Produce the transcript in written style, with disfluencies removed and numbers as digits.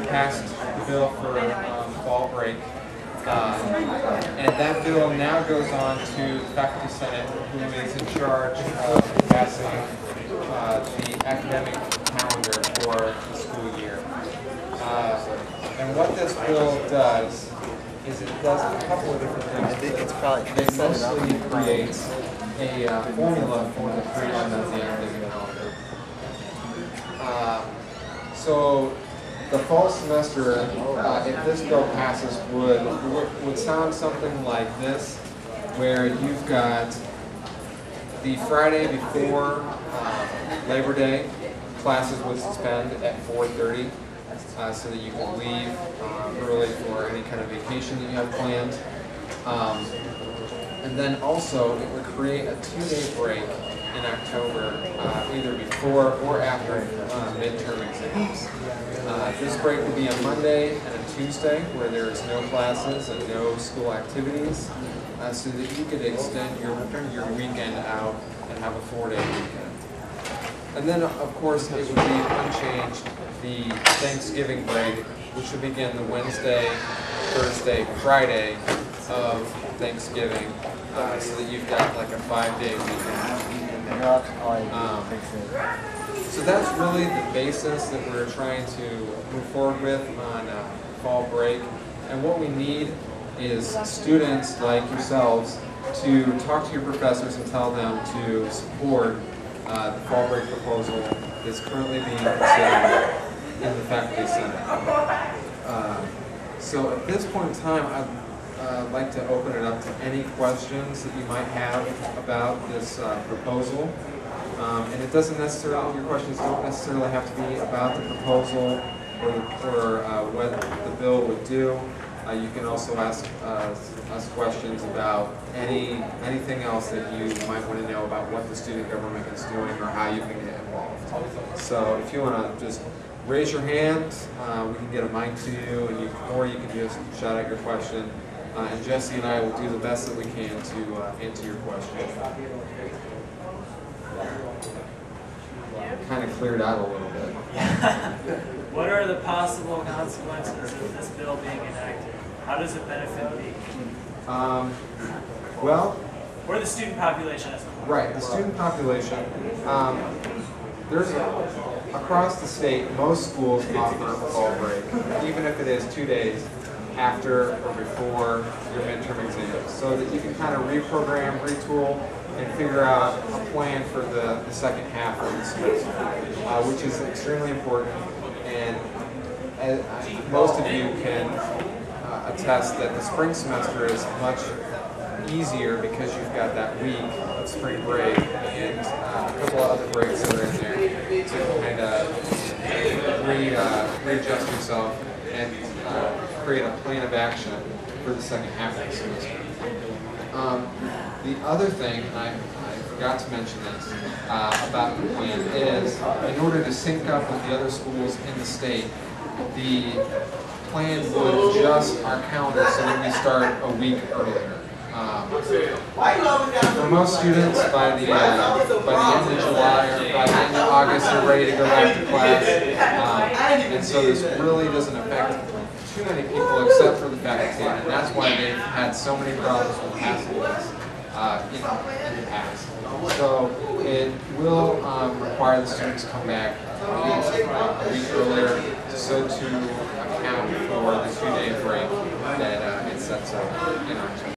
passed the bill for fall break. And that bill now goes on to the Faculty Senate, who is in charge of passing the academic calendar for the school year. And what this bill does is it does a couple of different things. I think it's probably It mostly creates a formula for the curriculum of the academic calendar. So the fall semester, if this bill passes, would sound something like this, where you've got the Friday before Labor Day, classes would suspend at 4:30, so that you can leave early for any kind of vacation that you have planned. And then also it would create a 2-day break in October, either before or after midterm exams. This break would be a Monday and a Tuesday, where there is no classes and no school activities, so that you could extend your weekend out and have a 4-day weekend. And then, of course, it would be unchanged the Thanksgiving break, which would begin the Wednesday, Thursday, Friday of Thanksgiving, so that you've got like a 5-day weekend. So that's really the basis that we're trying to move forward with on fall break. And what we need is students like yourselves to talk to your professors and tell them to support the fall break proposal that's currently being considered in the Faculty Senate. So at this point in time, I'd like to open it up to any questions that you might have about this proposal. And it doesn't necessarily, your questions don't necessarily have to be about the proposal or what the bill would do. You can also ask us questions about anything else that you might want to know about what the student government is doing or how you can get involved. So if you want to just raise your hand, we can get a mic to you, and or you can just shout out your question. And Jesse and I will do the best that we can to answer your question. Kind of cleared out a little bit. What are the possible consequences of this bill being enacted? How does it benefit me? Well, or the student population as a whole? Right, the student population. There's across the state, most schools offer a fall break, even if it is 2 days after or before your midterm exams, so that you can kind of reprogram, retool, and figure out a plan for the second half of the semester, which is extremely important. And as most of you can attest that the spring semester is much easier because you've got that week of spring break and a couple of other breaks that are in there to kind of readjust yourself and create a plan of action for the second half of the semester. The other thing, I forgot to mention this about the plan, is in order to sync up with the other schools in the state, the plan would adjust our calendar so that we start a week earlier. For most students, by the end of July or by the end of August, they're ready to go back to class, and so this really doesn't affect too many people except for the faculty, and that's why they've had so many problems with passing this in the past. So it will require the students to come back a week earlier, so to account for the 2-day break that it sets up in October.